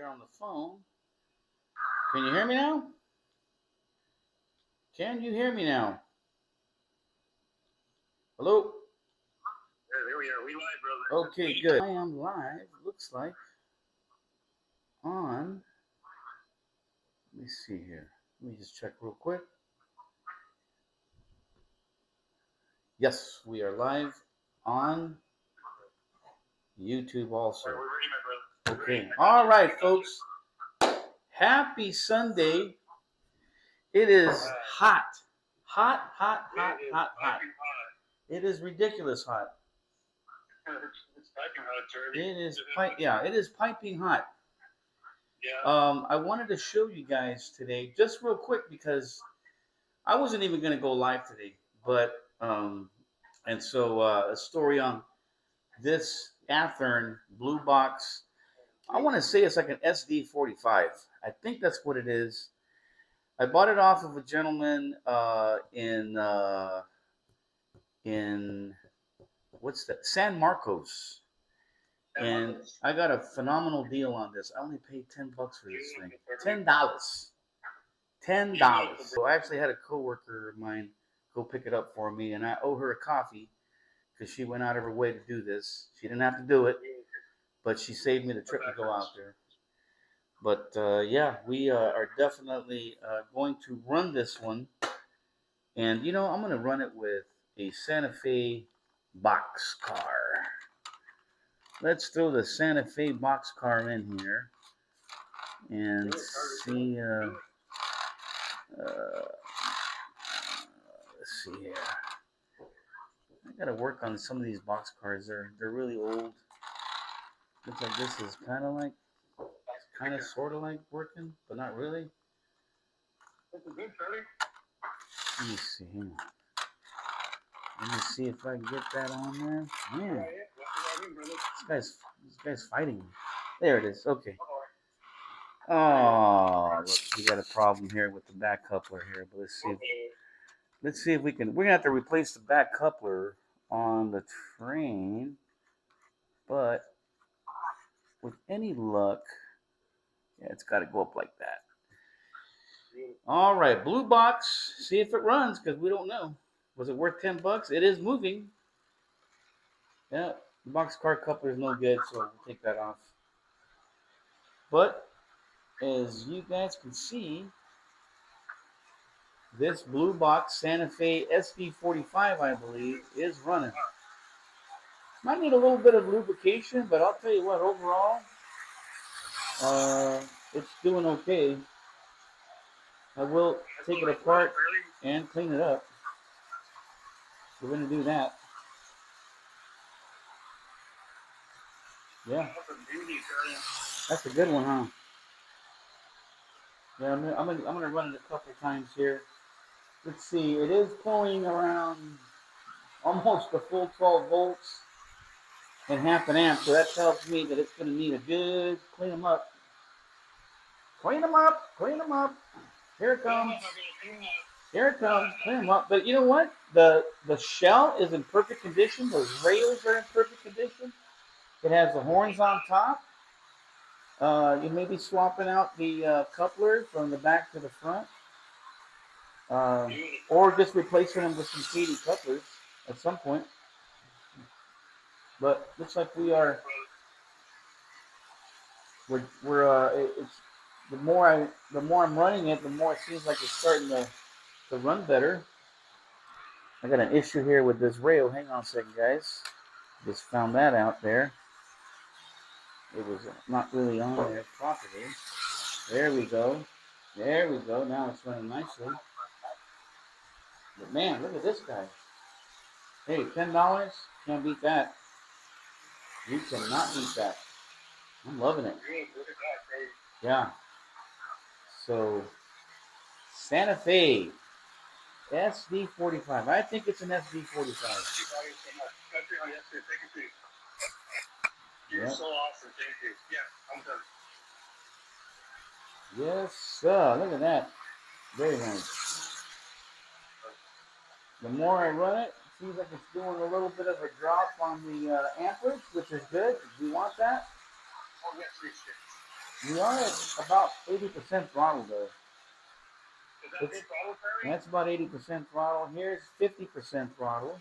on the phone. Can you hear me now? Can you hear me now? Hello? There we are. We live, brother. Okay, good. I am live, looks like, on, let me see here. Let me just check real quick. Yes, we are live on YouTube also. We're ready, my brother. Okay. All right, folks. Happy Sunday. It is hot. Hot, hot, hot, hot, hot. It is ridiculous hot. It's piping hot, Charlie. It is piping hot. Yeah. I wanted to show you guys today, just real quick, because I wasn't even going to go live today, but and so a story on this Athearn blue box. I want to say it's like an SD45. I think that's what it is. I bought it off of a gentleman in what's that? San Marcos. And I got a phenomenal deal on this. I only paid $10 for this thing. $10. $10. So I actually had a coworker of mine go pick it up for me, and I owe her a coffee because she went out of her way to do this. She didn't have to do it, but she saved me the trip to go out there. But yeah, we are definitely going to run this one. And, you know, I'm going to run it with a Santa Fe box car. Let's throw the Santa Fe box car in here and see. Let's see here. I got to work on some of these box cars. They're really old. Looks like this is kind of sort of like working, but not really. Let me see here. Let me see if I can get that on there. Man, this guy's fighting me. There it is. Okay. Oh, look, we got a problem here with the back coupler here. But let's see if we can. We're gonna have to replace the back coupler on the train, but with any luck, yeah, it's got to go up like that. All right, blue box. See if it runs, because we don't know. Was it worth $10? It is moving. Yeah, the box car coupler is no good, so we'll take that off. But as you guys can see, this blue box Santa Fe SD45, I believe, is running. Might need a little bit of lubrication, but I'll tell you what, overall, it's doing okay. I will take it apart and clean it up. We're going to do that. Yeah. That's a good one, huh? Yeah, I'm gonna run it a couple times here. Let's see. It is pulling around almost a full 12 volts and half an amp, so that tells me that it's going to need a good clean them up. Clean them up. Clean them up. Here it comes. Here it comes. Clean them up. But you know what? The shell is in perfect condition. Those rails are in perfect condition. It has the horns on top. You may be swapping out the coupler from the back to the front. Or just replacing them with some KD couplers at some point. But looks like we're it's the more I'm running it, the more it seems like it's starting to run better. I got an issue here with this rail. Hang on a second, guys. Just found that out there. It was not really on there properly. There we go. There we go. Now it's running nicely. But man, look at this guy. Hey, $10? Can't beat that. You cannot beat that. I'm loving it. Yeah. So, Santa Fe SD45. I think it's an SD45. You're so awesome. Thank you. Yeah, I'm done. Yes, sir. Look at that. Very nice. The more I run it, it seems like it's doing a little bit of a drop on the amperage, which is good. We want that. Oh, yes, We are at about 80% throttle though. Is that good throttle, Terry? That's about 80% throttle. Here's 50% throttle.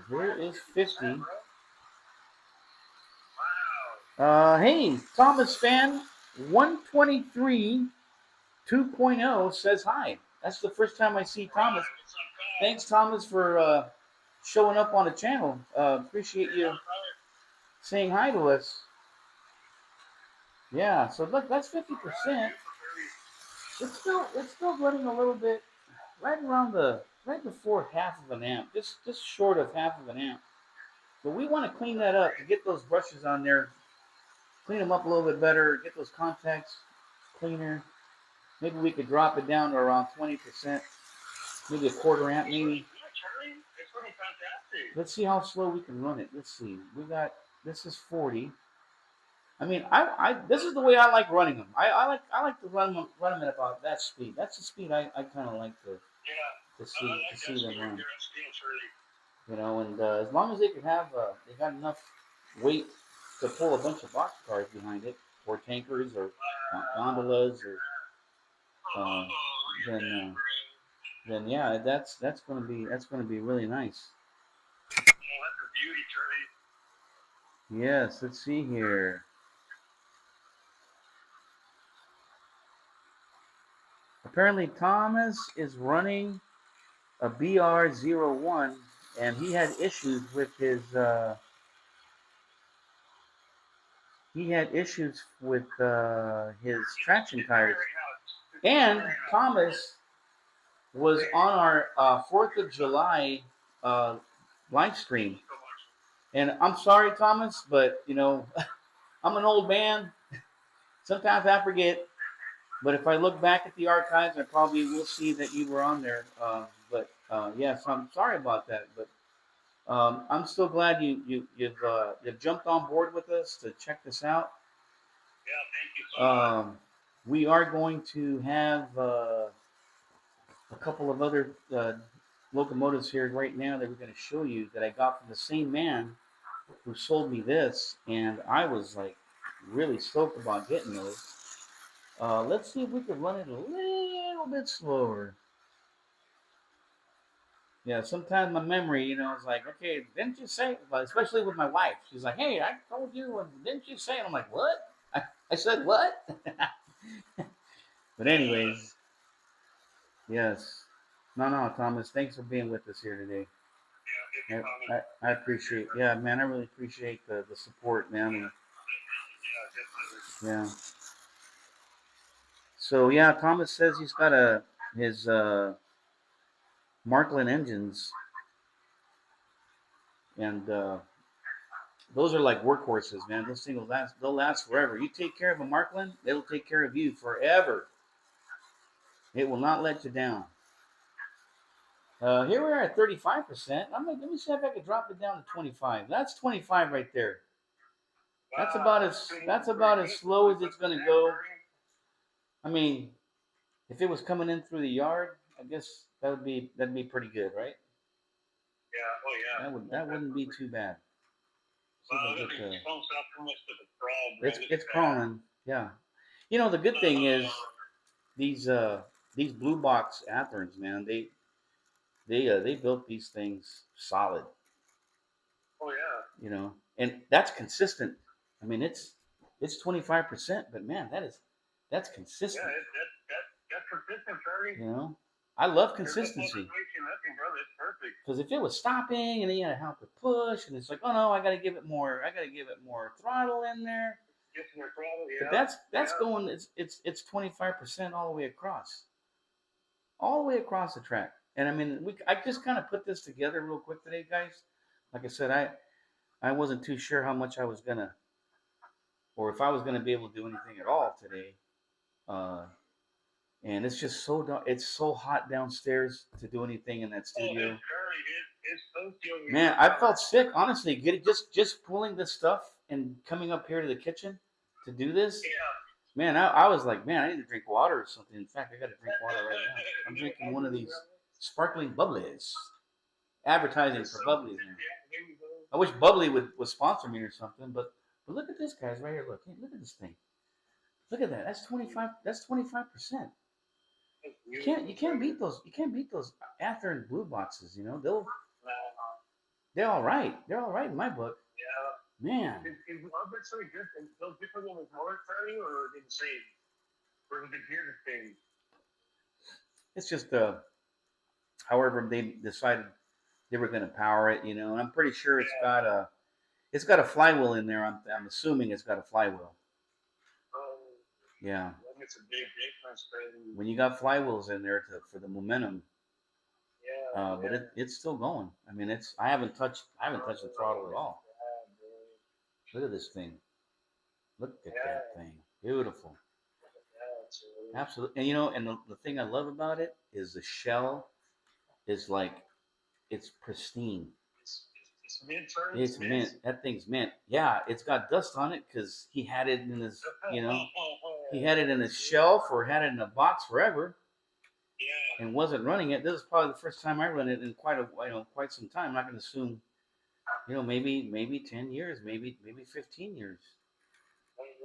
Here is 50. Wow. Hey, Thomas fan 123 2.0 says hi. That's the first time I see Thomas. Thanks, Thomas, for showing up on the channel. Appreciate you saying hi to us. Yeah, so look, that's 50%. It's still running a little bit, right before half of an amp, just short of half of an amp. But we want to clean that up to get those brushes on there, clean them up a little bit better, get those contacts cleaner. Maybe we could drop it down to around 20%, maybe a quarter amp, maybe. It's really fantastic. Let's see how slow we can run it. Let's see. This is 40. I mean, this is the way I like running them. I like to run them at about that speed. That's the speed I kind of like to see them run. You know, and as long as they can have they got enough weight to pull a bunch of box cars behind it, or tankers, or gondolas, or then yeah, that's gonna be really nice. Oh, that's a beauty, Charlie. Yes, let's see here. Apparently, Thomas is running a BR01, and he had issues with his traction tires. And Thomas was on our 4th of July live stream. And I'm sorry, Thomas, but you know, I'm an old man. Sometimes I forget. But if I look back at the archives, I probably will see that you were on there. Yes, I'm sorry about that. But I'm still glad you've jumped on board with us to check this out. Yeah, thank you so much. We are going to have a couple of other locomotives here right now that we're going to show you that I got from the same man who sold me this, and I was like really stoked about getting those. Let's see if we can run it a little bit slower. Yeah, sometimes my memory, you know, is like, okay, didn't you say? Especially with my wife, she's like, hey, I told you, didn't you say? And I'm like, what? I said what? But anyways, yes. No, Thomas, thanks for being with us here today. Yeah, I appreciate, yeah, man, I really appreciate the support, man. And, yeah. So yeah, Thomas says he's got his Marklin engines, and those are like workhorses, man. Those things they'll last forever. You take care of a Marklin, it'll take care of you forever. It will not let you down. Here we are at 35%. Let me see if I can drop it down to 25. That's 25 right there. That's about as slow as it's gonna go. I mean, if it was coming in through the yard, I guess that'd be pretty good, right? Yeah. Oh yeah. That wouldn't be too bad. It's crawling. Yeah. You know, the good thing is these blue box Atherns, man. They built these things solid. Oh yeah. You know, and that's consistent. I mean, it's 25%, but man, that's consistent. Yeah, that's consistent, Charlie. You know, I love consistency. Perfect. Because if it was stopping and then you had to help it push, and it's like, oh no, I got to give it more throttle in there. More throttle, yeah. But that's going. It's 25% all the way across the track. And I mean, I just kind of put this together real quick today, guys. Like I said, I wasn't too sure how much I was gonna, or if I was gonna be able to do anything at all today. And it's just so hot downstairs to do anything in that studio. Man, I felt sick, honestly. Just pulling this stuff and coming up here to the kitchen to do this. Yeah. Man, I was like, man, I need to drink water or something. In fact, I got to drink water right now. I'm drinking one of these sparkling bubblies. Advertising for bubblies, man. I wish Bubbly would sponsor me or something, but But look at this, guys, right here. Look, hey, look at this thing. Look at that. That's 25. That's 25%. You can't beat those. You can't beat those Ather and blue boxes. You know they're all right. They're all right in my book. Yeah. Man. Is Albert so good? Those different than his motor training, or are they the same? Or is the gear the same? It's just however they decided they were going to power it. You know, and I'm pretty sure it's got a flywheel in there. I'm assuming it's got a flywheel. Yeah. It's a big difference. When you got flywheels in there for the momentum. Yeah. But it's still going. I mean, I haven't touched the throttle at all. Look at this thing. Look at that thing. Beautiful. Absolutely. And you know, and the thing I love about it is the shell is like it's pristine. It's mint. It's mint. That thing's mint. Yeah, it's got dust on it because he had it in his, he had it in his shelf or had it in a box forever. Yeah. And wasn't running it. This is probably the first time I run it in quite some time. I'm not going to assume, maybe 10 years, maybe 15 years.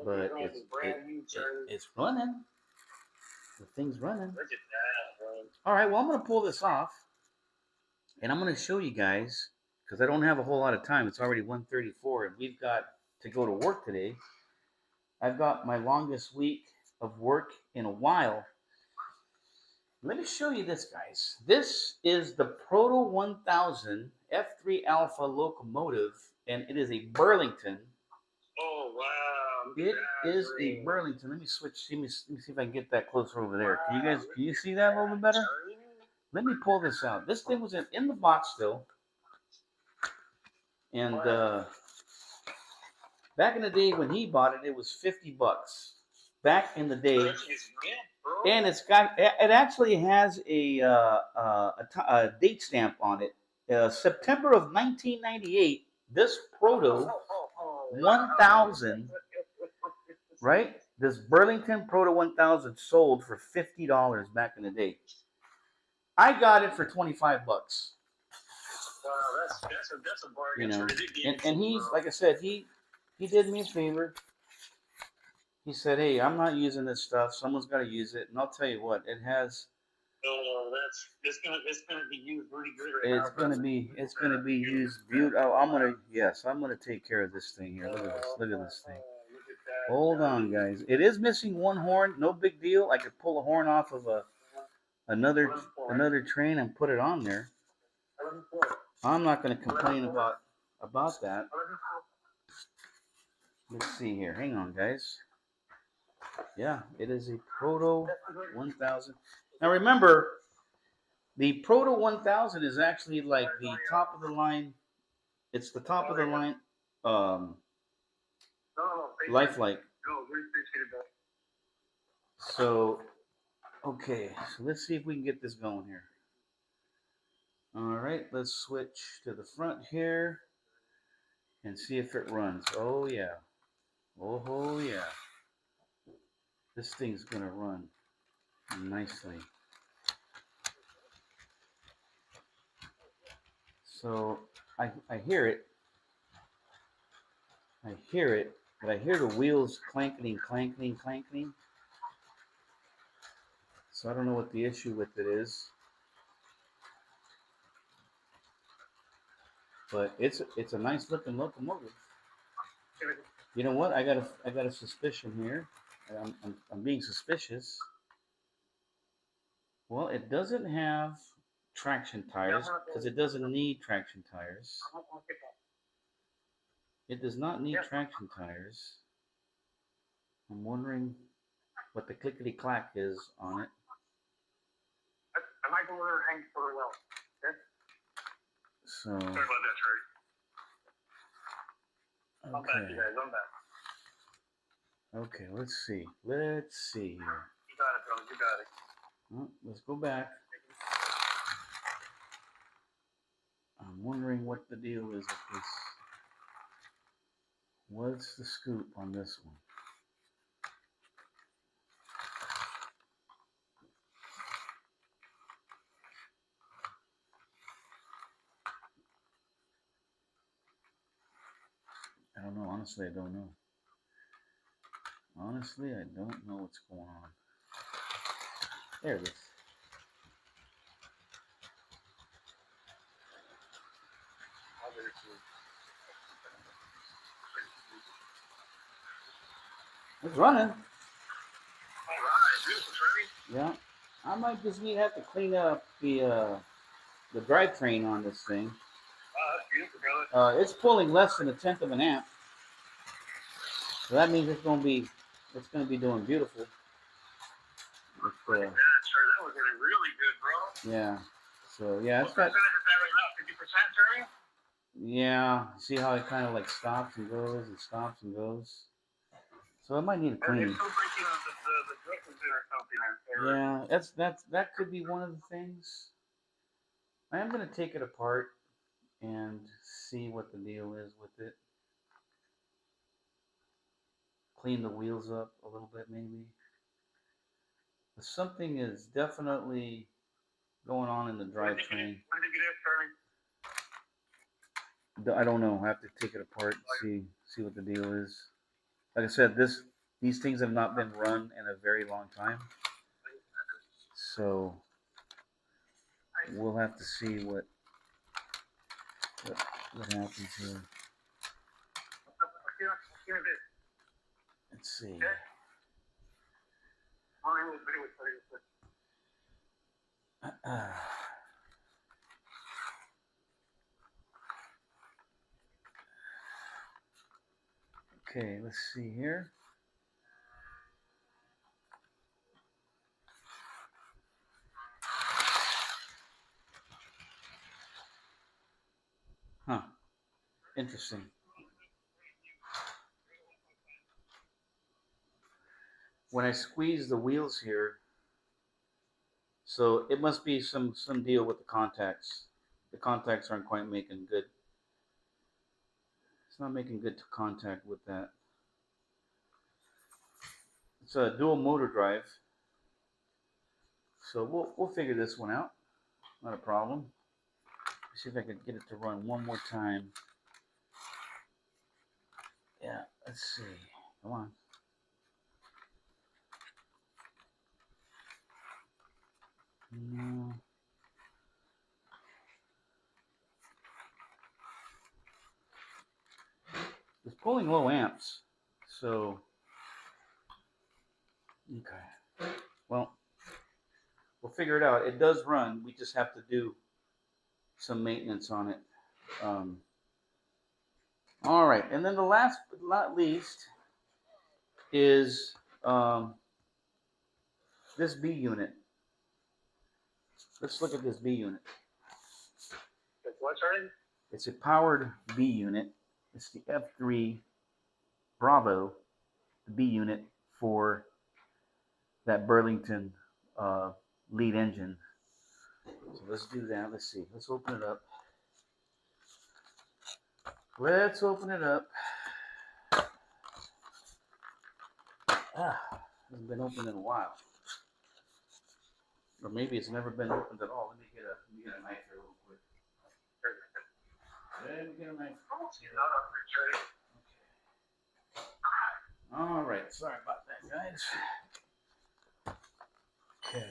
But it's running. The thing's running. Look at that, bro. All right, well, I'm going to pull this off, and I'm going to show you guys, because I don't have a whole lot of time. It's already 1:34, and we've got to go to work today. I've got my longest week of work in a while. Let me show you this, guys. This is the Proto 1000 F3 Alpha locomotive, and it is a Burlington. Oh, wow. It is a Burlington. Let me switch. Let me see if I can get that closer over there. Can you see that a little bit better? Let me pull this out. This thing was in the box still. And back in the day when he bought it, it was $50. Back in the day. And it actually has a date stamp on it. September of 1998, this Proto 1000, right? This Burlington Proto 1000 sold for $50 back in the day. I got it for $25. Wow, that's a bargain. And he's, like I said, he did me a favor. He said, "Hey, I'm not using this stuff. Someone's got to use it." And I'll tell you what, it has. Oh, it's gonna be used really good right now. It's gonna be used beautiful. Oh, I'm gonna take care of this thing here. Look at this. Look at this thing. Hold on, guys. It is missing one horn. No big deal. I could pull a horn off of another train and put it on there. I'm not gonna complain about that. Let's see here. Hang on, guys. Yeah, it is a Proto 1000. Now remember, the Proto 1000 is actually like the top of the line. It's the top of the line lifelike. So, okay, so let's see if we can get this going here. All right, let's switch to the front here and see if it runs. Oh yeah. Oh yeah. This thing's gonna run nicely. So I hear it. But I hear the wheels clanking. So I don't know what the issue with it is. But it's a nice looking locomotive. You know what? I got a suspicion here. I'm being suspicious. Well, it doesn't have traction tires because it doesn't need traction tires. It does not need traction tires. I'm wondering what the clickety clack is on it. I might go over there and hang for a while. Okay? So. Sorry about that, Trey. Okay. I'm back, you guys. I'm back. Okay, let's see. Let's see here. You got it, bro. You got it. Well, let's go back. I'm wondering what the deal is with this. What's the scoop on this one? I don't know, Honestly, I don't know. Honestly, I don't know what's going on. There it is. It's running. Alright, beautiful training. Yeah. I might just have to clean up the drivetrain on this thing. That's beautiful, brother. It's pulling less than 1/10 of an amp. So that means it's gonna be doing beautiful. Look at that, sir. That was really good, bro. Yeah. So yeah, it's what got. percentage is that right now? 50%, Terry? Yeah. See how it kind of like stops and goes and stops and goes. So it might need a cleaning. It's still breaking the drifters in or something. Yeah, that could be one of the things. I am gonna take it apart and see what the deal is with it. Clean the wheels up a little bit, maybe. But something is definitely going on in the drivetrain. When did you get it, Terry? I don't know. I have to take it apart and see what the deal is. Like I said, these things have not been run in a very long time, so we'll have to see what happens here. Let's see. Okay, let's see here. Huh. Interesting. When I squeeze the wheels here, so it must be some deal with the contacts. The contacts aren't quite making good. It's not making good contact with that. It's a dual motor drive, so we'll figure this one out. Not a problem. Let's see if I can get it to run one more time. Yeah, let's see. Come on. No. It's pulling low amps, so okay. Well, we'll figure it out. It does run. We just have to do some maintenance on it. All right, and then the last but not least is this B unit. Let's look at this B unit. What's running? It's a powered B unit. It's the F3 Bravo, the B unit for that Burlington lead engine. So let's do that. Let's see. Let's open it up. Let's open it up. Hasn't been opened in a while. Or maybe it's never been opened at all. Let me get a knife here real quick. Let me get a knife. Okay. All right. Sorry about that, guys. Okay.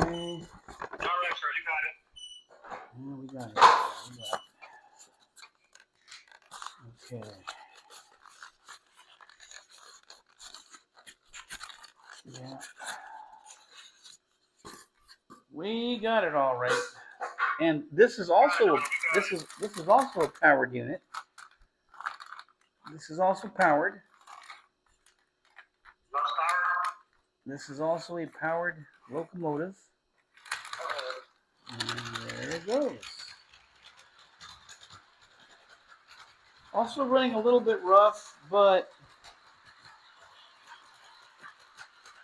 Okay. All right, sir. You got it. Yeah, we got it. Okay. Yeah. We got it all right. And this is also a powered unit. This is also powered. This is also a powered locomotive. And there it goes. Also running a little bit rough, but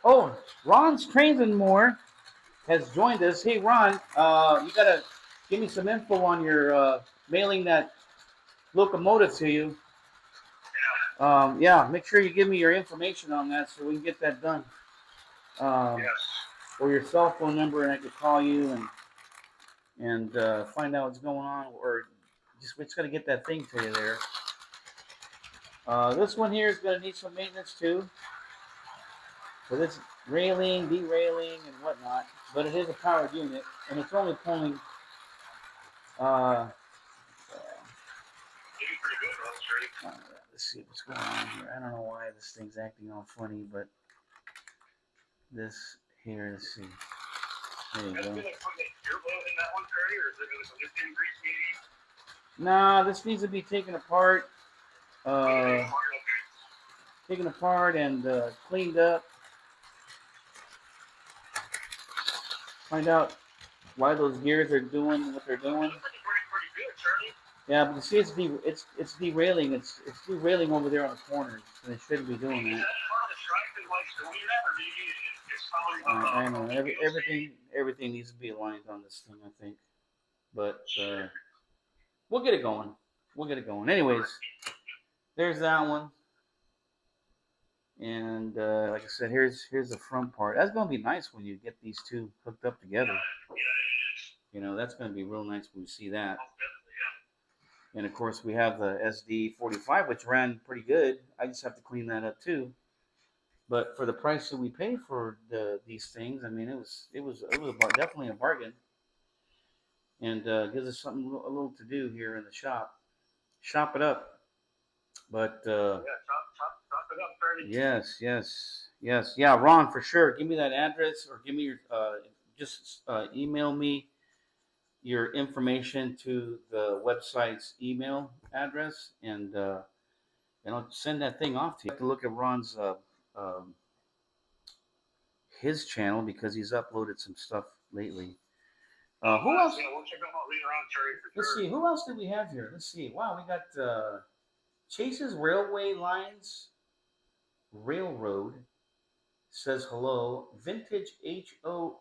oh, Ron's Trains and More has joined us. Hey, Ron, you gotta give me some info on your mailing that locomotive to you. Yeah, make sure you give me your information on that so we can get that done. Yes. Or your cell phone number, and I could call you and find out what's going on, or Just got to get that thing to you there. This one here is going to need some maintenance too. So this railing, derailing, and whatnot. But it is a powered unit, and it's only pulling. Let's see what's going on here. I don't know why this thing's acting all funny, but this here, let's see. There you go. Nah, this needs to be taken apart. Taken apart and cleaned up. Find out why those gears are doing what they're doing. Yeah, but you see, it's derailing. It's derailing over there on the corners, and it shouldn't be doing that. I know everything needs to be aligned on this thing, I think, but we'll get it going. We'll get it going. Anyways, there's that one, and like I said, here's the front part. That's gonna be nice when you get these two hooked up together. You know, that's gonna be real nice when you see that. And of course, we have the SD45, which ran pretty good. I just have to clean that up too. But for the price that we pay for these things, I mean, it was definitely a bargain, and gives us something a little to do here in the shop. Shop it up. But chop it up, yes, yeah, Ron, for sure. Give me that address, or give me your just email me your information to the website's email address, and I'll send that thing off to you. I have to look at Ron's his channel because he's uploaded some stuff lately. Who else? Yeah, we'll check them out later on, Terry. Let's see. Who else did we have here? Let's see. Wow, we got Chase's Railway Lines Railroad says hello. Vintage HO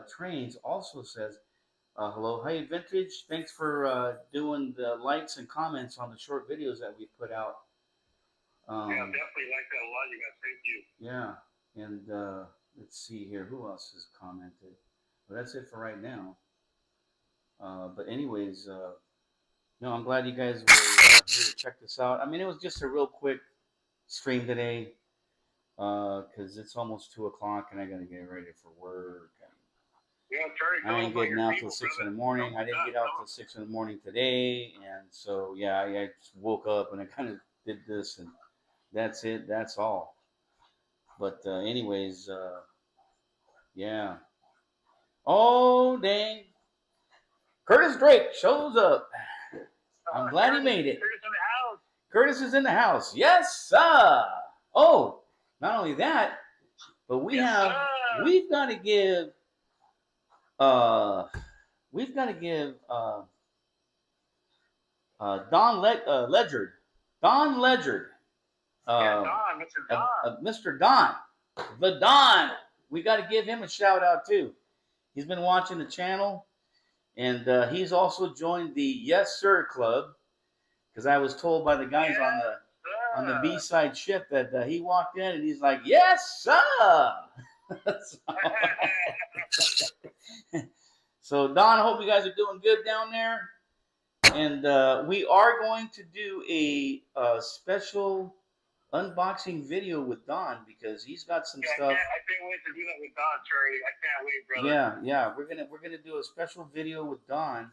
Trains also says hello. Hey, Vintage. Thanks for doing the likes and comments on the short videos that we put out. Yeah, definitely like that a lot, you guys. Thank you. Yeah, and let's see here. Who else has commented? Well, that's it for right now. But anyways, no, I'm glad you guys were here to check this out. I mean, it was just a real quick stream today because it's almost 2 o'clock and I gotta get ready for work. Yeah, Terry, I ain't getting out till 6 in the morning. I didn't get out till 6 in the morning today, and so yeah, I just woke up and I kind of did this, and that's it. That's all. But anyways, yeah. Oh dang! Curtis Drake shows up. I'm glad he made it. Curtis in the house. Curtis is in the house. Yes, sir. Oh, not only that, but we've got to give Don Ledger. Don Ledger. Mr. Don. The Don. We got to give him a shout out too. He's been watching the channel, and he's also joined the Yes Sir Club, because I was told by the guys on the B-side ship that he walked in and he's like, yes, sir. So Don, I hope you guys are doing good down there. And we are going to do a special unboxing video with Don because he's got some stuff. I can't wait to do that with Don, Charlie. I can't wait, brother. Yeah. We're gonna do a special video with Don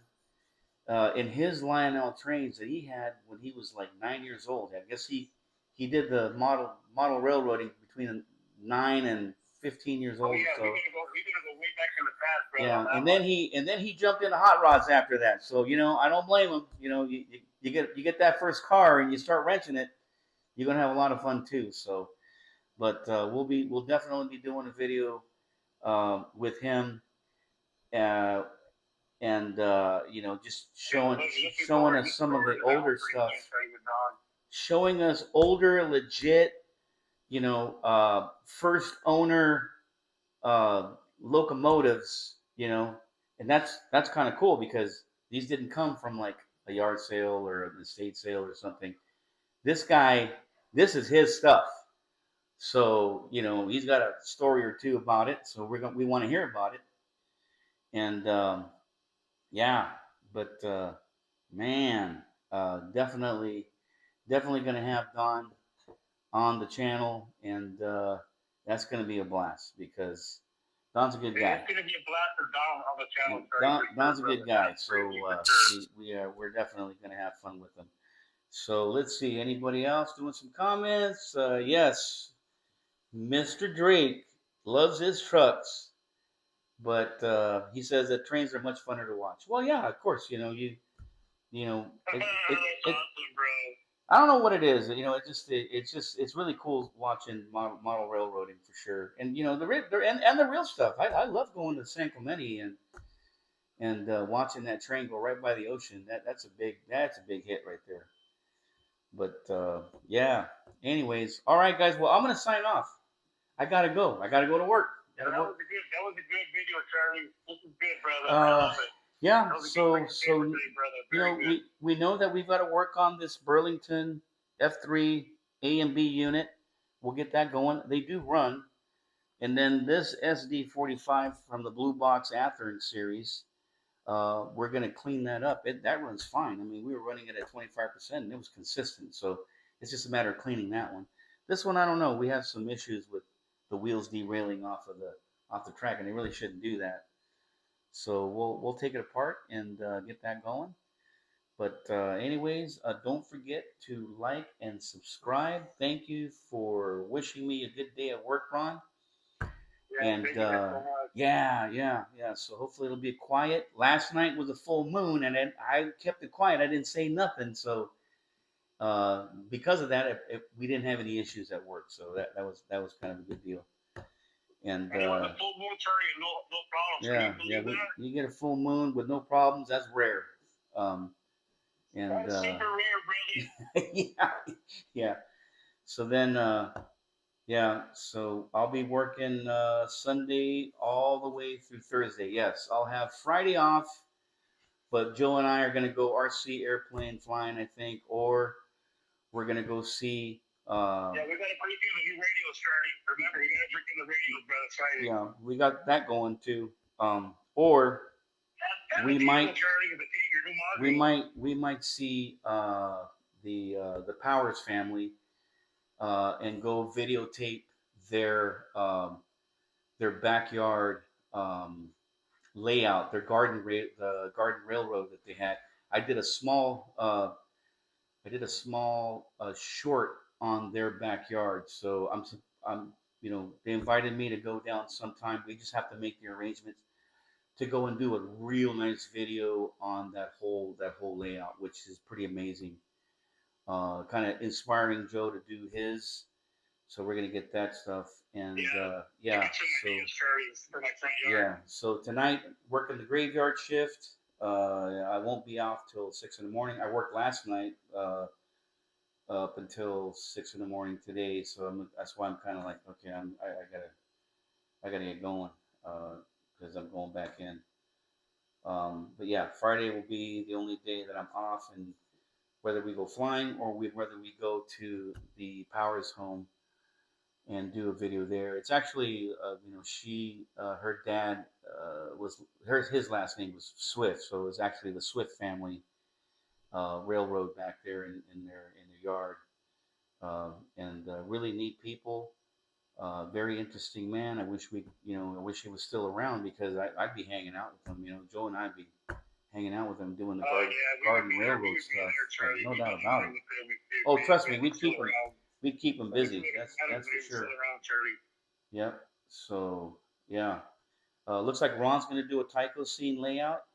in his Lionel trains that he had when he was like 9 years old. I guess he did the model railroading between 9 and 15 years old. Yeah, so we're gonna go way back in the past, brother. Yeah, and then he jumped into hot rods after that. So I don't blame him. You get that first car and you start wrenching it, you're gonna have a lot of fun too. So, but we'll definitely be doing a video with him, and just showing us some of the older stuff, showing us older legit, first owner locomotives, and that's kind of cool because these didn't come from like a yard sale or an estate sale or something. This guy, this is his stuff. So, he's got a story or two about it. So we want to hear about it. And, yeah, but, man, definitely going to have Don on the channel, and that's going to be a blast because Don's a good guy. It's going to be a blast for Don on the channel. Don's a good guy, so we're definitely going to have fun with him. So let's see, anybody else doing some comments? Yes, Mr. Drake loves his trucks, but he says that trains are much funner to watch. Well, yeah, of course, you know That's awesome, bro. I don't know what it is. It's really cool watching model railroading for sure. And the real stuff. I love going to San Clemente and watching that train go right by the ocean. That's a big hit right there. But yeah. Anyways, all right, guys. Well, I'm gonna sign off. I gotta go. I gotta go to work. That was a good video, Charlie. This is good, brother. I love it. Yeah. We know that we've got to work on this Burlington F3 A and B unit. We'll get that going. They do run. And then this SD45 from the Blue Box Athearn series, we're going to clean that up. That runs fine. I mean, we were running it at 25% and it was consistent. So it's just a matter of cleaning that one. This one, I don't know. We have some issues with the wheels derailing off the track, and they really shouldn't do that. So we'll take it apart and get that going. But anyways, don't forget to like and subscribe. Thank you for wishing me a good day at work, Ron. Yeah, and yeah. So hopefully it'll be quiet. Last night was a full moon, and I kept it quiet. I didn't say nothing. So because of that, we didn't have any issues at work. So that was kind of a good deal. And it was a full moon, Charlie, no problems. Yeah. You get a full moon with no problems. That's rare. That's super rare, really. Yeah. So then, so I'll be working Sunday all the way through Thursday. Yes, I'll have Friday off, but Joe and I are going to go RC airplane flying, I think, or we're going to go see. We got to break in the new radios, Charlie. Remember, we got to break in the radios, brother. Friday. Yeah, we got that going too. Or we might see the Powers family and go videotape their backyard layout, their the garden railroad that they had. I did a small short on their backyard, so I'm they invited me to go down sometime. We just have to make the arrangements to go and do a real nice video on that whole layout, which is pretty amazing. Kind of inspiring Joe to do his. So we're gonna get that stuff, and So tonight working the graveyard shift. I won't be off till 6 in the morning. I worked last night up until 6 in the morning today, so that's why I'm kind of like, okay, I gotta get going because I'm going back in. But yeah, Friday will be the only day that I'm off, and whether we go flying or whether we go to the Powers home and do a video there. It's actually, her dad his last name was Swift, so it was actually the Swift family railroad back there in their yard, and really neat people. Very interesting man. I wish he was still around because I'd be hanging out with him. Joe and I'd be hanging out with him doing the garden railroad stuff. No doubt about it. Oh, trust me, we'd keep him busy. That's for sure. Yep. So yeah, looks like Ron's going to do a Tao Scene layout,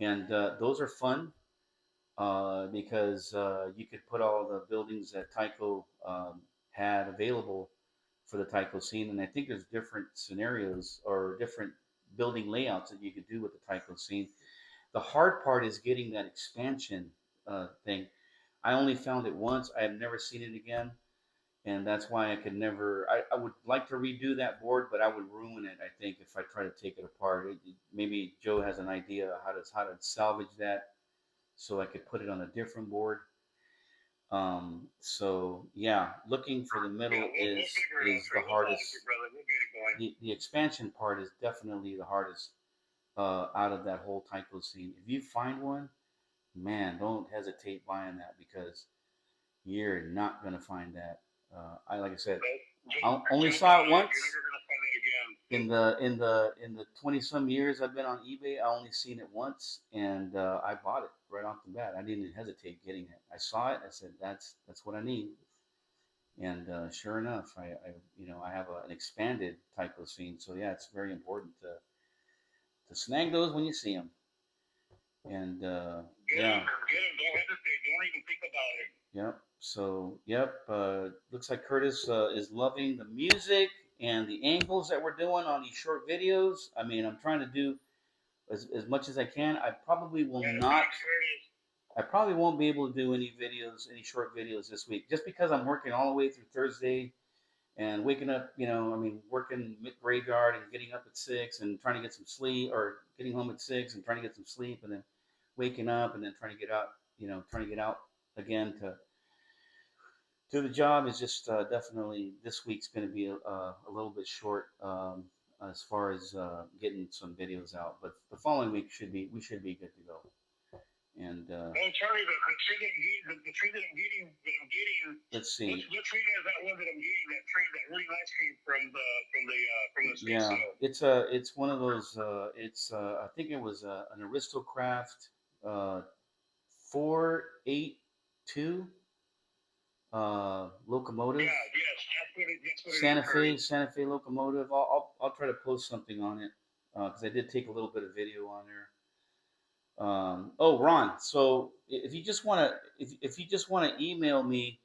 and those are fun because you could put all the buildings that Tyco had available for the Tao Scene, and I think there's different scenarios or different building layouts that you could do with the Tao Scene. The hard part is getting that expansion thing. I only found it once. I have never seen it again, and that's why I could never. I would like to redo that board, but I would ruin it. I think if I try to take it apart. Maybe Joe has an idea how to salvage that, so I could put it on a different board. So yeah, looking for the middle is the hardest. The expansion part is definitely the hardest out of that whole Tao Scene. If you find one, man, don't hesitate buying that because you're not gonna find that. Like I said, I only saw it once. You're never gonna find it again. In the 20 some years I've been on eBay, I only seen it once, and I bought it right off the bat. I didn't hesitate getting it. I saw it. I said, "That's what I need." And sure enough, I have an expanded type of scene. So yeah, it's very important to snag those when you see them. And yeah. Get him. Don't hesitate. Don't even think about it. Yep. So, yep. Looks like Curtis is loving the music and the angles that we're doing on these short videos. I mean, I'm trying to do as much as I can. I probably will not. I probably won't be able to do any short videos this week, just because I'm working all the way through Thursday and waking up. Working graveyard and getting up at 6 and trying to get some sleep, or getting home at 6 and trying to get some sleep, and then waking up and then trying to get out. Trying to get out again to the job is just definitely this week's going to be a little bit short as far as getting some videos out. But the following week we should be good to go. And Charlie, the tree that I'm getting. Let's see. What tree is that one that I'm getting? That really nice tree from the street sale. It's one of those. I think it was an Aristocraft 482 locomotive. Yeah, yes, that's what Santa Fe locomotive. I'll try to post something on it because I did take a little bit of video on there. Ron. So if you just want to email me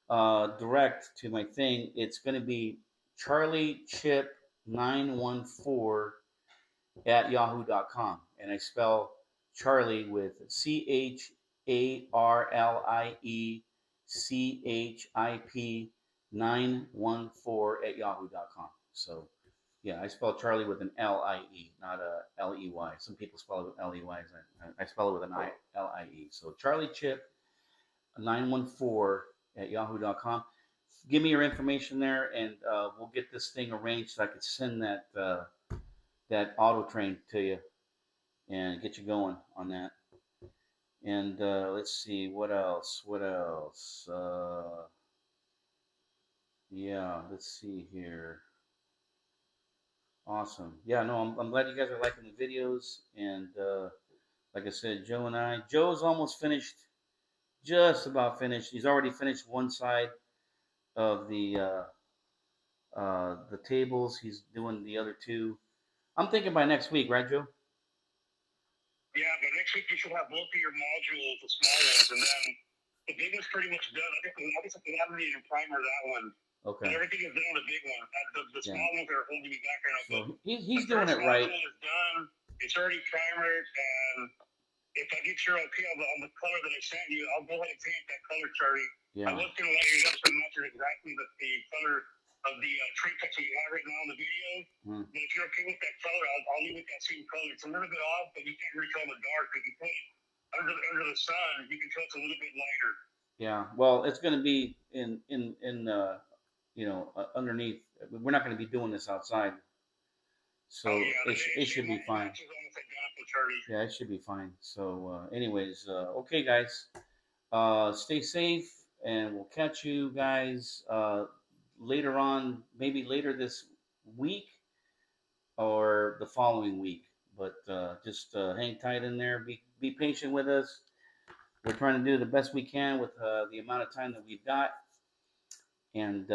direct to my thing, it's going to be charliechip914 at yahoo.com, and I spell Charlie with CharlieChip 914 at yahoo.com. So yeah, I spell Charlie with an L-I-E, not a L-E-Y. Some people spell it with L-E-Y. I spell it with an L-I-E. So CharlieChip914 at yahoo.com. Give me your information there, and we'll get this thing arranged so I could send that auto train to you and get you going on that. And let's see, what else? Yeah, let's see here. Awesome. Yeah, no, I'm glad you guys are liking the videos. And like I said, Joe's almost finished, just about finished. He's already finished one side of the tables. He's doing the other two. I'm thinking by next week, right, Joe? Yeah, but next week you should have both of your modules, the small ones, and then the big one's pretty much done. I guess I can have them in primer that one. Okay. And everything is done on the big one. The small ones are holding me back right now. So he's doing it right. The first is done. It's already primered, and if I get your okay on the color that I sent you, I'll go ahead and paint that color, Charlie. Yeah. I was going to let you guys match exactly the color of the tree cut that you have right now in the video. But if you're okay with that color, I'll leave it that same color. It's a little bit off, but you can't really tell in the dark. If you put it under the sun, you can tell it's a little bit lighter. Yeah, well, it's going to be in underneath. We're not going to be doing this outside, so it should be fine. Yeah, it should be fine. So, anyways, okay, guys, stay safe, and we'll catch you guys later on, maybe later this week or the following week. But just hang tight in there. Be patient with us. We're trying to do the best we can with the amount of time that we've got. And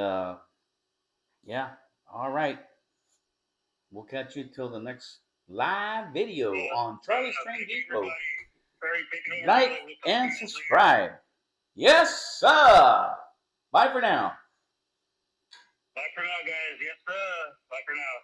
yeah, all right. We'll catch you till the next live video on Charlie's Train Depot. Like and subscribe. Yes, sir. Bye for now. Bye for now, guys. Yes, sir. Bye for now.